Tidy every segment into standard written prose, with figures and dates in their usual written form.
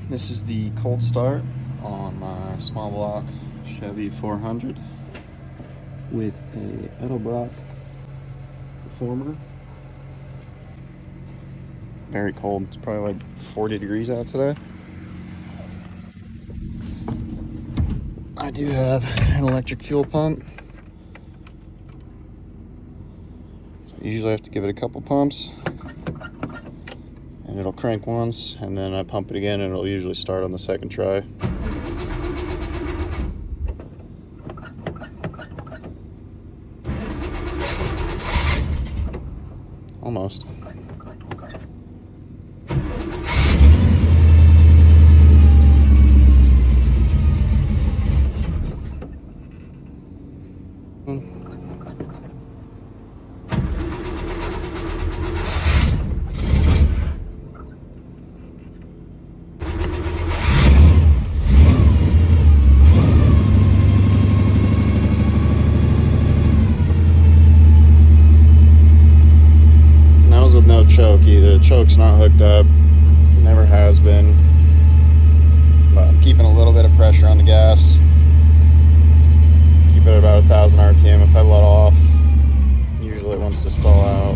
This is the cold start on my small block Chevy 400 with a Edlbrock Performer. Very cold. It's probably like 40 degrees out today. I do have an electric fuel pump. You usually have to give it a couple pumps and it'll crank once, and then I pump it again and it'll usually start on the second try. Almost. With no choke either. The choke's not hooked up, never has been, but I'm keeping a little bit of pressure on the gas. Keep it at about 1,000 RPM. If I let off, usually it wants to stall out.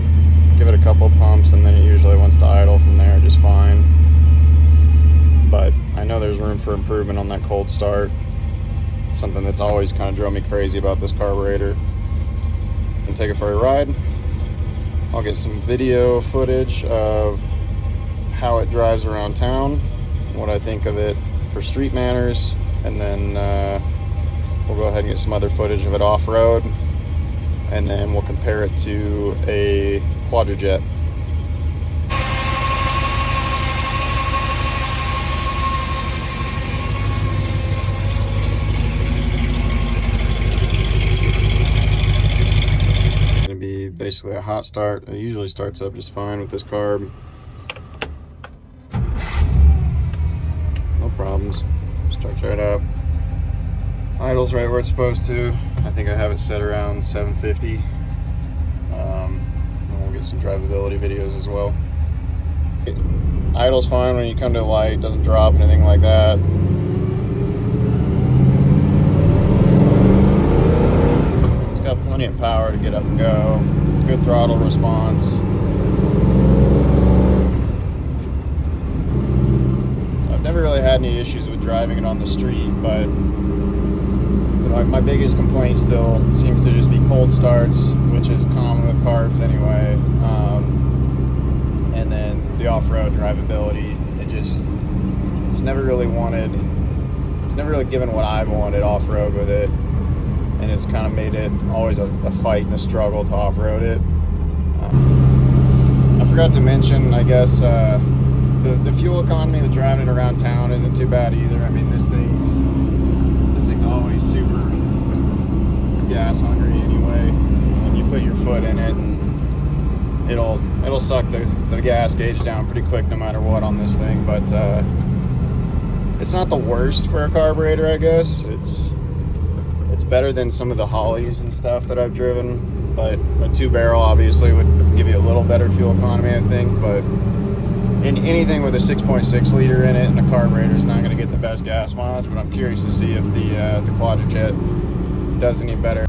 Give it a couple of pumps and then it usually wants to idle from there just fine. But I know there's room for improvement on that cold start. Something that's always kind of drove me crazy about this carburetor. And take it for a ride. I'll get some video footage of how it drives around town, what I think of it for street manners, and then we'll go ahead and get some other footage of it off-road, and then we'll compare it to a Quadrajet. Be basically a hot start. It usually starts up just fine with this carb. No problems. Starts right up. Idles right where it's supposed to. I think I have it set around 750. And we'll get some drivability videos as well. It idles fine when you come to a light. Doesn't drop anything like that. Got plenty of power to get up and go. Good throttle response. I've never really had any issues with driving it on the street, but my biggest complaint still seems to just be cold starts, which is common with carbs anyway. And then the off-road drivability. It's never really given what I've wanted off-road with it. And it's kind of made it always a fight and a struggle to off-road it. I forgot to mention, I guess, the fuel economy of driving it around town isn't too bad either. I mean, this thing's always super gas hungry anyway. And you put your foot in it, and it'll suck the gas gauge down pretty quick no matter what on this thing. But it's not the worst for a carburetor, I guess. It's better than some of the Hollies and stuff that I've driven, but a 2-barrel obviously would give you a little better fuel economy, I think. But in anything with a 6.6 liter in it and a carburetor is not going to get the best gas mileage. But I'm curious to see if the Quadrajet does any better.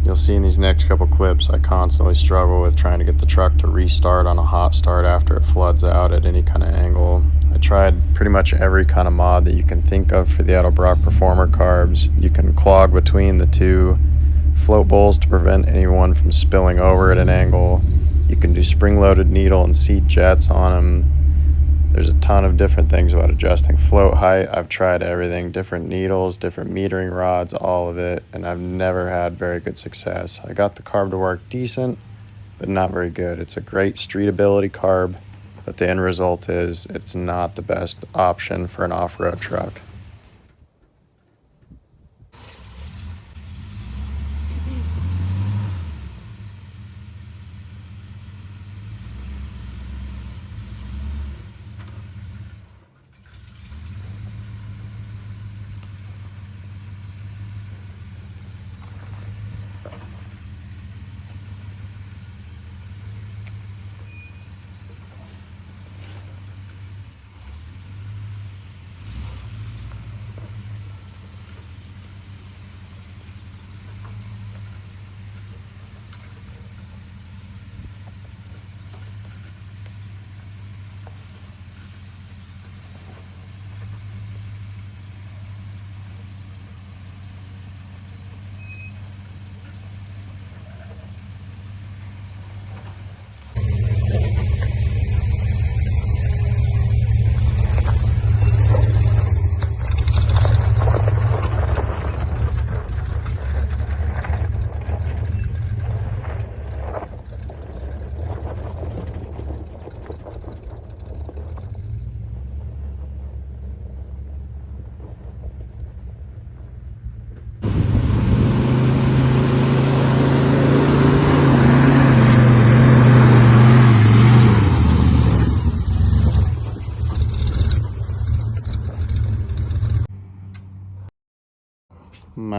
You'll see in these next couple clips I constantly struggle with trying to get the truck to restart on a hot start after it floods out at any kind of angle. I tried pretty much every kind of mod that you can think of for the Edlbrock Performer carbs. You can clog between the two float bowls to prevent anyone from spilling over at an angle. You can do spring-loaded needle and seat jets on them. There's a ton of different things about adjusting float height. I've tried everything, different needles, different metering rods, all of it, and I've never had very good success. I got the carb to work decent, but not very good. It's a great streetability carb, but the end result is it's not the best option for an off-road truck.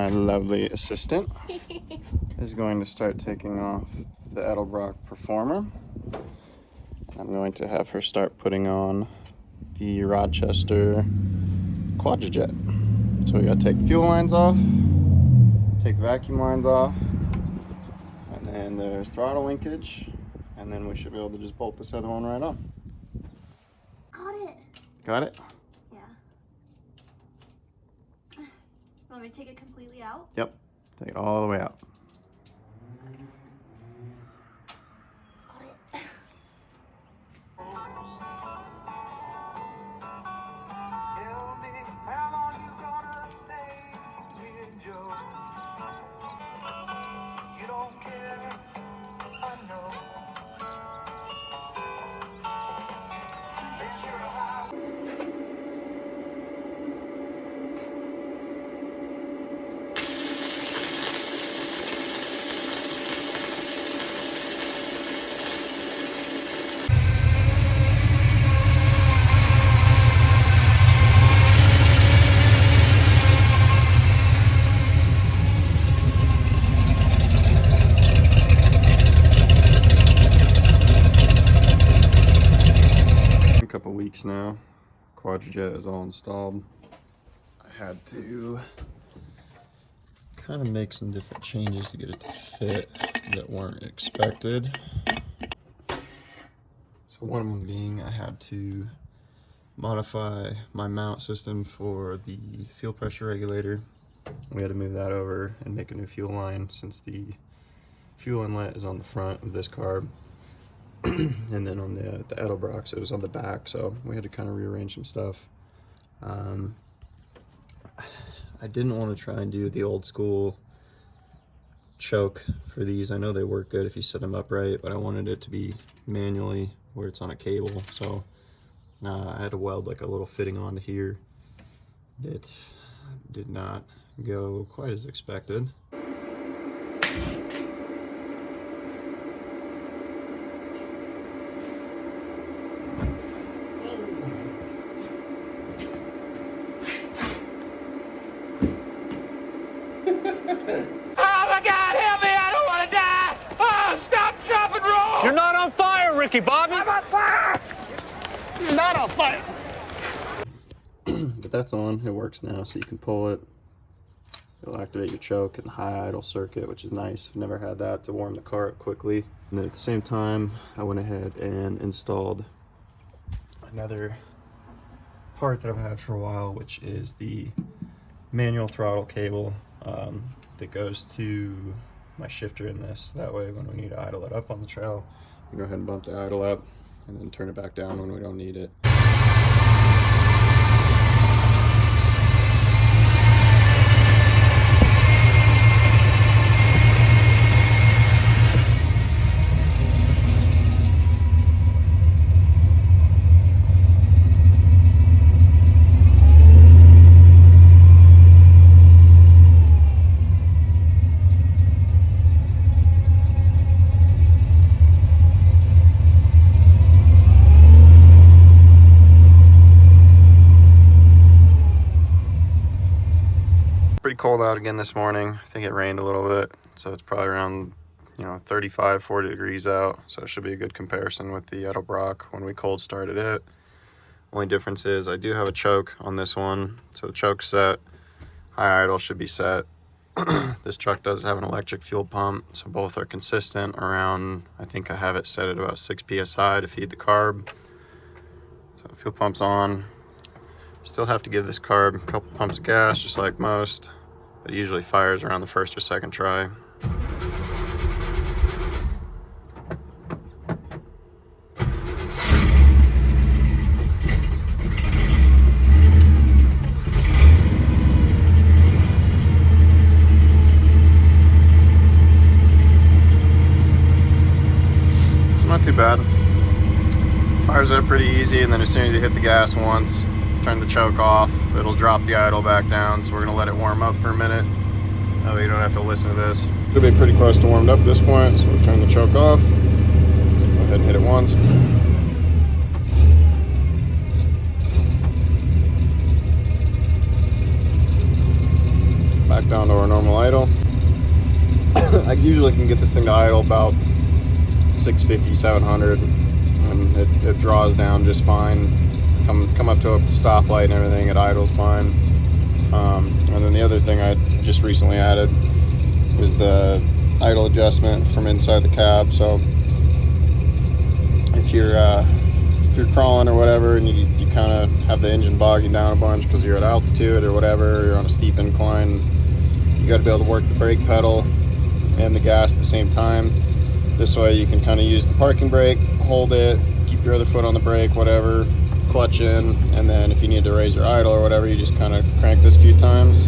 my lovely assistant is going to start taking off the Edlbrock Performer. I'm going to have her start putting on the Rochester Quadrajet. So we gotta take the fuel lines off, take the vacuum lines off, and then there's throttle linkage, and then we should be able to just bolt this other one right on. Got it. Got it? Yeah. Want me to take it completely out? Yep. Take it all the way out. Got it. Couple weeks now. Quadrajet is all installed. I had to kind of make some different changes to get it to fit that weren't expected. So one of them being I had to modify my mount system for the fuel pressure regulator. We had to move that over and make a new fuel line since the fuel inlet is on the front of this carb. And then on the Edlbrock, so it was on the back, so we had to kind of rearrange some stuff. I didn't want to try and do the old school choke for these. I know they work good if you set them up right, but I wanted it to be manually where it's on a cable, so I had to weld like a little fitting onto here that did not go quite as expected. You're not on fire, Ricky Bobby! I'm on fire! You're not on fire! But that's on, it works now, so you can pull it. It'll activate your choke and the high idle circuit, which is nice. I've never had that to warm the car up quickly. And then at the same time, I went ahead and installed another part that I've had for a while, which is the manual throttle cable that goes to my shifter in this. That way when we need to idle it up on the trail, we go ahead and bump the idle up and then turn it back down when we don't need it. Pretty cold out again this morning. I think it rained a little bit, so it's probably around 35, 40 degrees out, so it should be a good comparison with the Edlbrock when we cold started it. Only difference is I do have a choke on this one, so the choke's set, high idle should be set. This truck does have an electric fuel pump, so both are consistent around, I think I have it set at about 6 psi to feed the carb. So fuel pump's on. Still have to give this carb a couple pumps of gas, just like most, but it usually fires around the first or second try. It's not too bad. Fires up pretty easy, and then as soon as you hit the gas once, turn the choke off, it'll drop the idle back down, so we're gonna let it warm up for a minute. That way you don't have to listen to this. It'll be pretty close to warmed up at this point, so we'll turn the choke off. Go ahead and hit it once. Back down to our normal usually can get this thing to idle about 650, 700, and it draws down just fine. Come up to a stoplight and everything, it idles fine. And then the other thing I just recently added is the idle adjustment from inside the cab. So if you're crawling or whatever, and you kind of have the engine bogging down a bunch because you're at altitude or whatever, you're on a steep incline, you got to be able to work the brake pedal and the gas at the same time. This way you can kind of use the parking brake, hold it, keep your other foot on the brake, whatever, clutch in, and then if you need to raise your idle or whatever, you just kind of crank this a few times,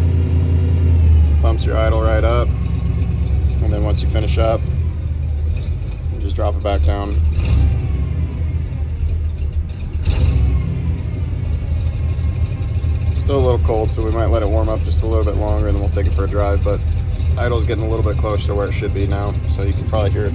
bumps your idle right up, and then once you finish up, you just drop it back down. Still a little cold, so we might let it warm up just a little bit longer, and then we'll take it for a drive, but idle's getting a little bit closer to where it should be now, so you can probably hear it.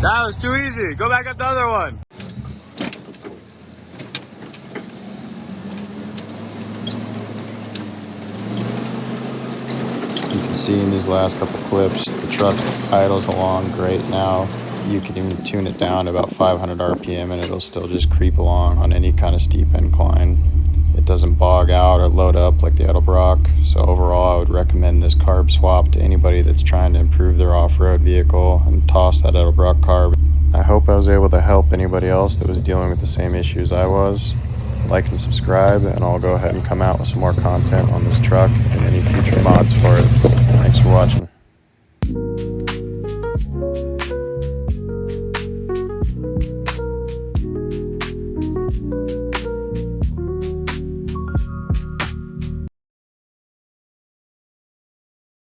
That was too easy. Go back up the other one. You can see in these last couple clips, the truck idles along great now. You can even tune it down to about 500 RPM and it'll still just creep along on any kind of steep incline. It doesn't bog out or load up like the Edlbrock. So overall, I would recommend this carb swap to anybody that's trying to improve their off-road vehicle and toss that Edlbrock carb. I hope I was able to help anybody else that was dealing with the same issues I was. Like and subscribe, and I'll go ahead and come out with some more content on this truck and any future mods for it. Thanks for watching.